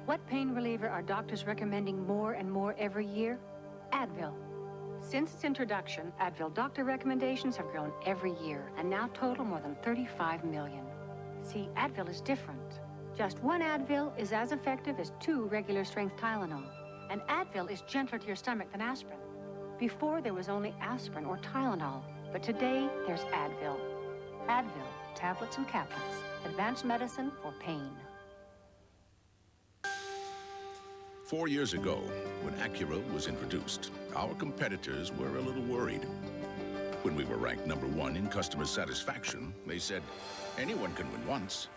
What pain reliever are doctors recommending more and more every year? Advil. Since its introduction, Advil doctor recommendations have grown every year and now total more than 35 million. See, Advil is different. Just one Advil is as effective as 2 regular-strength Tylenol. And Advil is gentler to your stomach than aspirin. Before, there was only aspirin or Tylenol, but today, there's Advil. Advil, tablets and caplets. Advanced medicine for pain. 4 years ago, when Acura was introduced, our competitors were a little worried. When we were ranked #1 in customer satisfaction, they said, anyone can win once.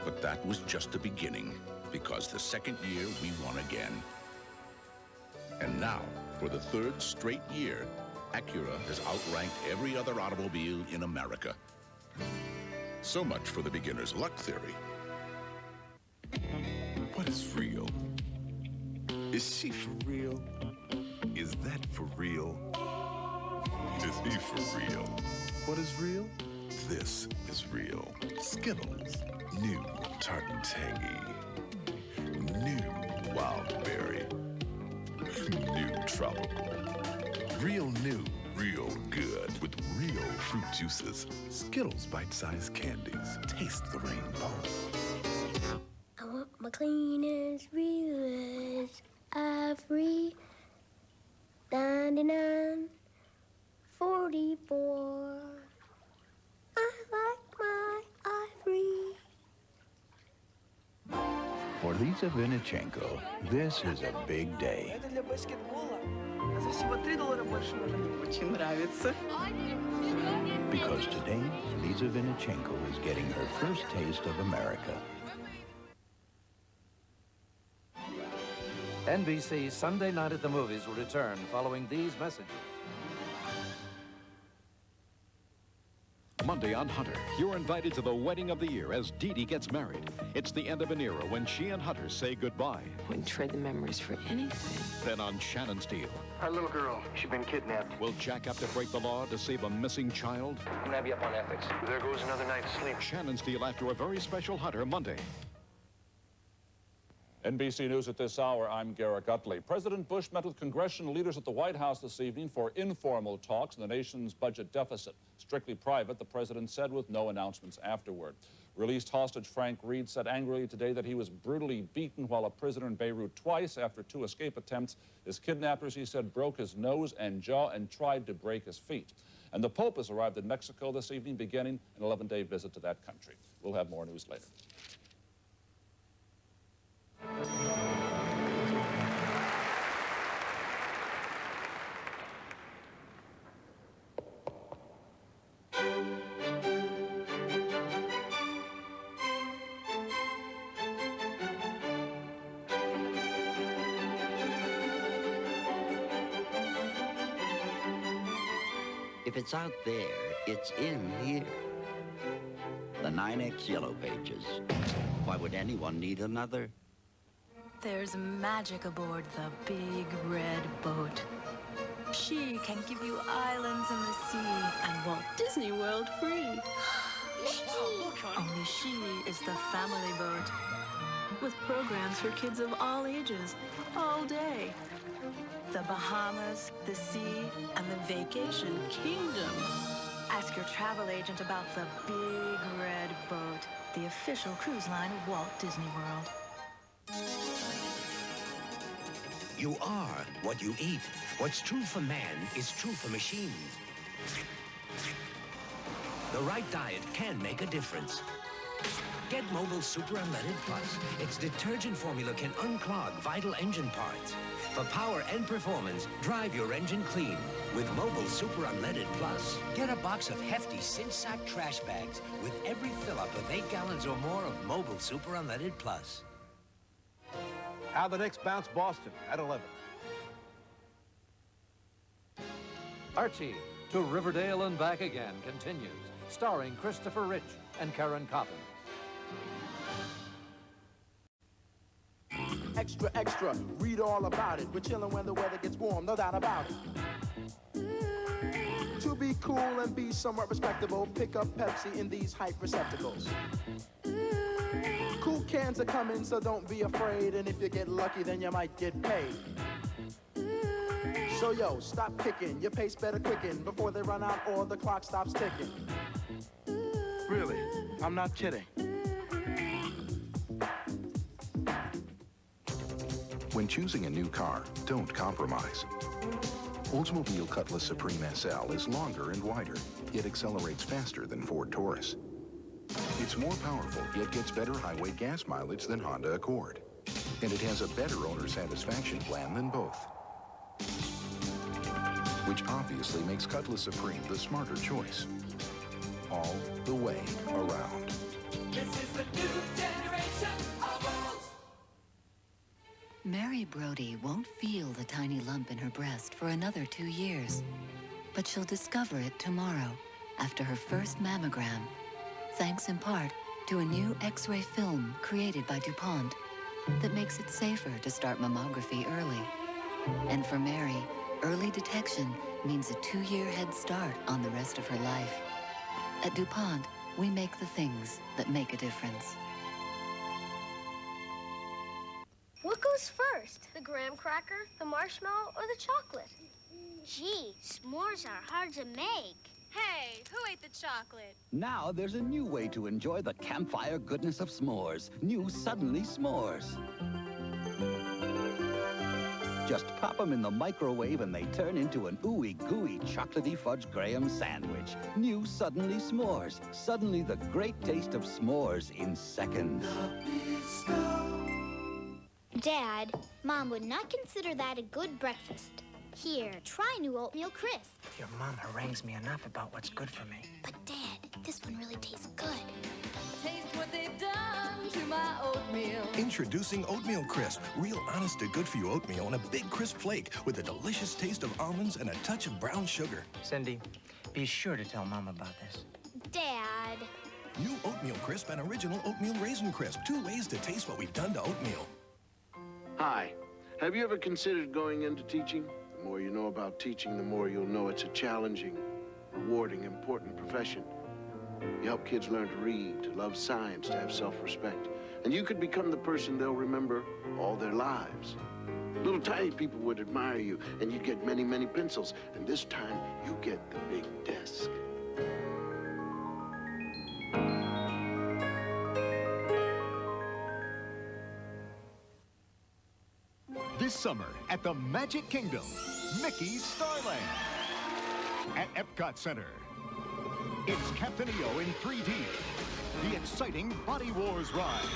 But that was just the beginning, because the second year we won again. And now, for the 3rd straight year, Acura has outranked every other automobile in America. So much for the beginner's luck theory. What is real? Is she for real? Is that for real? Is he for real? What is real? This is real. Skittles. New tart and tangy. New wild berry. New tropical. Real new, real good with real fruit juices. Skittles bite-sized candies. Taste the rainbow. I want my clean as real as Ivory. 99.44. I like my Ivory. For Lisa Vinichenko, this is a big day. Это для баскетбола. А за всего $3 больше можно не очень нравится. Because today, Lisa Vinichenko is getting her first taste of America. NBC Sunday Night at the Movies will return following these messages. Monday on Hunter, you're invited to the wedding of the year as Dee Dee gets married. It's the end of an era when she and Hunter say goodbye. Wouldn't trade the memories for anything. Then on Shannon Steele, Our little girl, she's been kidnapped. will Jack have to break the law to save a missing child? I'm gonna have you up on ethics. There goes another night of sleep. Shannon Steele after a very special Hunter Monday. NBC News at this hour, I'm Garrett Utley. President Bush met with congressional leaders at the White House this evening for informal talks on the nation's budget deficit. Strictly private, the president said, with no announcements afterward. Released hostage Frank Reed said angrily today that he was brutally beaten while a prisoner in Beirut twice after 2 escape attempts. His kidnappers, he said, broke his nose and jaw and tried to break his feet. And the Pope has arrived in Mexico this evening, beginning an 11-day visit to that country. We'll have more news later. If it's out there, it's in here. The NYNEX Yellow Pages. Why would anyone need another? There's magic aboard the big red boat. She can give you islands in the sea and Walt Disney World free. Only she is the family boat with programs for kids of all ages, all day. The Bahamas, the sea, and the vacation kingdom. Ask your travel agent about the big red boat, the official cruise line of Walt Disney World. You are what you eat. What's true for man is true for machines. The right diet can make a difference. Get Mobile Super Unleaded Plus. Its detergent formula can unclog vital engine parts. For power and performance, drive your engine clean. With Mobile Super Unleaded Plus, get a box of hefty cinch sack trash bags with every fill-up of 8 gallons or more of Mobile Super Unleaded Plus. How the Knicks bounce Boston at 11. Archie, to Riverdale and Back Again continues, starring Christopher Rich and Karen Coppins. Extra, extra, read all about it. We're chilling when the weather gets warm, no doubt about it. To be cool and be somewhat respectable, pick up Pepsi in these hype receptacles. Cool cans are coming, so don't be afraid. And if you get lucky, then you might get paid. So yo, stop kicking. Your pace better quicken before they run out or the clock stops ticking. Really, I'm not kidding. When choosing a new car, don't compromise. Oldsmobile Cutlass Supreme SL is longer and wider, yet accelerates faster than Ford Taurus. It's more powerful, yet gets better highway gas mileage than Honda Accord. And it has a better owner satisfaction plan than both. Which obviously makes Cutlass Supreme the smarter choice. All the way around. This is the new generation of Olds. Mary Brody won't feel the tiny lump in her breast for another 2 years. But she'll discover it tomorrow after her first mammogram, thanks in part to a new X-ray film created by DuPont that makes it safer to start mammography early. And for Mary, early detection means a 2-year head start on the rest of her life. At DuPont, we make the things that make a difference. What goes first? The graham cracker, the marshmallow, or the chocolate? Gee, s'mores are hard to make. Hey, who ate the chocolate? Now there's a new way to enjoy the campfire goodness of s'mores. New Suddenly S'mores. Just pop them in the microwave and they turn into an ooey gooey chocolatey fudge graham sandwich. New Suddenly S'mores. Suddenly the great taste of s'mores in seconds. Dad, Mom would not consider that a good breakfast. Here, try new Oatmeal Crisp. Your mom harangues me enough about what's good for me. But Dad, this one really tastes good. Taste what they've done to my oatmeal. Introducing Oatmeal Crisp. Real honest to good for you oatmeal and a big crisp flake with a delicious taste of almonds and a touch of brown sugar. Cindy, be sure to tell Mom about this. Dad. New Oatmeal Crisp and original Oatmeal Raisin Crisp. 2 ways to taste what we've done to oatmeal. Hi. Have you ever considered going into teaching? The more you know about teaching, the more you'll know it's a challenging, rewarding, important profession. You help kids learn to read, to love science, to have self-respect. And you could become the person they'll remember all their lives. Little tiny people would admire you, and you'd get many, many pencils. And this time, you get the big desk. This summer at the Magic Kingdom, Mickey's Starland. At Epcot Center, it's Captain EO in 3D, the exciting Body Wars ride,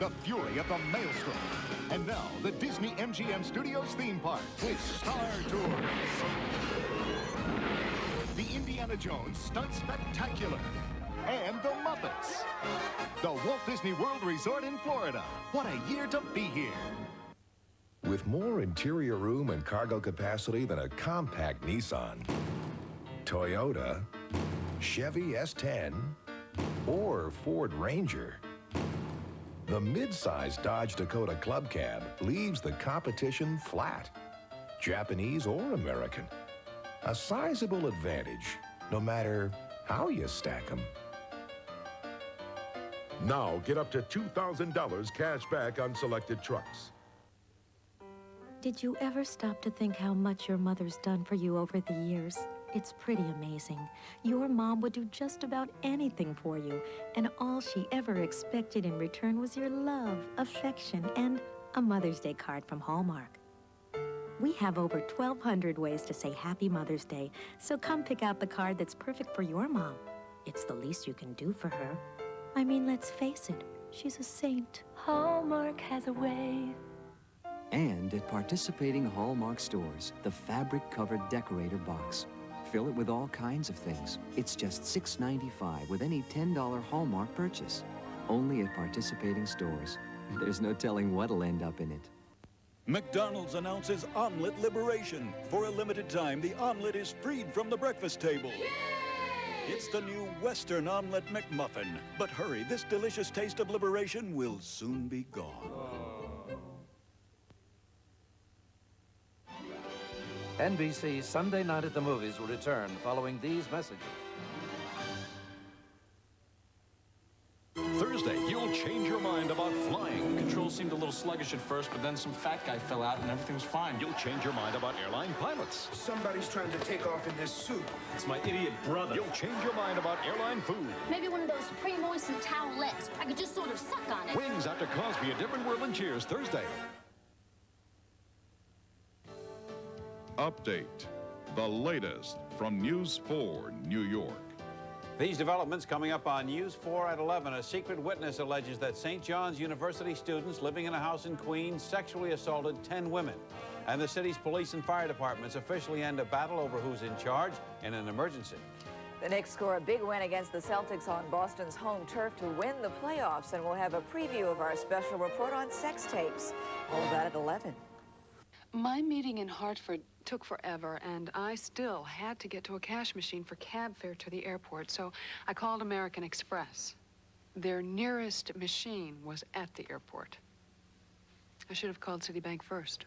the fury of the Maelstrom, and now the Disney MGM Studios theme park with Star Tours. The Indiana Jones Stunt Spectacular, and the Muppets. The Walt Disney World Resort in Florida. What a year to be here. With more interior room and cargo capacity than a compact Nissan, Toyota, Chevy S10, or Ford Ranger, the mid-size Dodge Dakota Club Cab leaves the competition flat, Japanese or American. A sizable advantage, no matter how you stack them. Now get up to $2,000 cash back on selected trucks. Did you ever stop to think how much your mother's done for you over the years? It's pretty amazing. Your mom would do just about anything for you, and all she ever expected in return was your love, affection, and a Mother's Day card from Hallmark. We have over 1,200 ways to say Happy Mother's Day, so come pick out the card that's perfect for your mom. It's the least you can do for her. I mean, let's face it, she's a saint. Hallmark has a way. And at participating Hallmark stores, the fabric-covered decorator box. Fill it with all kinds of things. It's just $6.95 with any $10 Hallmark purchase. Only at participating stores. There's no telling what'll end up in it. McDonald's announces Omelette Liberation. For a limited time, the omelet is freed from the breakfast table. It's the new Western Omelette McMuffin. But hurry, this delicious taste of liberation will soon be gone. NBC Sunday Night at the Movies will return following these messages. Thursday, you'll change your about flying. Controls seemed a little sluggish at first, but then some fat guy fell out and everything was fine. You'll change your mind about airline pilots. Somebody's trying to take off in this suit. It's my idiot brother. You'll change your mind about airline food. Maybe one of those pre-moistened towelettes. I could just sort of suck on it. Wings after Cosby, A Different World in Cheers, Thursday. Update. The latest from News 4 New York. These developments coming up on News 4 at 11. A secret witness alleges that St. John's University students living in a house in Queens sexually assaulted 10 women. And the city's police and fire departments officially end a battle over who's in charge in an emergency. The Knicks score a big win against the Celtics on Boston's home turf to win the playoffs, and we'll have a preview of our special report on sex tapes. All that at 11. My meeting in Hartford took forever, and I still had to get to a cash machine for cab fare to the airport, so I called American Express. Their nearest machine was at the airport. I should have called Citibank first.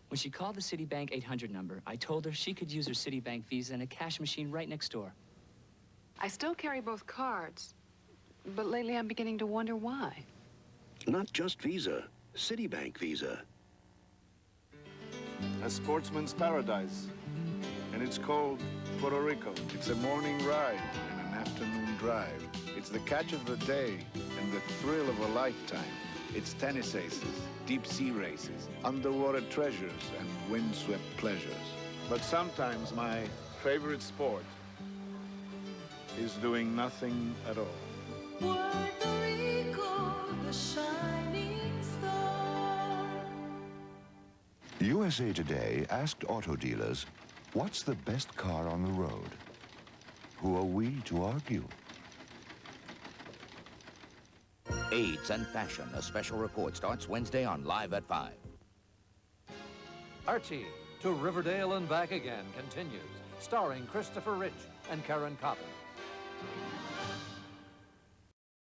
When she called the Citibank 800 number, I told her she could use her Citibank Visa in a cash machine right next door. I still carry both cards, but lately I'm beginning to wonder why. Not just Visa, Citibank Visa. A sportsman's paradise, and it's called Puerto Rico. It's a morning ride and an afternoon drive. It's the catch of the day and the thrill of a lifetime. It's tennis aces, deep sea races, underwater treasures, and windswept pleasures. But sometimes my favorite sport is doing nothing at all. Puerto Rico, the shining star. USA Today asked auto dealers, what's the best car on the road? Who are we to argue? AIDS and Fashion, a special report starts Wednesday on Live at 5. Archie, to Riverdale and Back Again continues, starring Christopher Rich and Karen Coppin.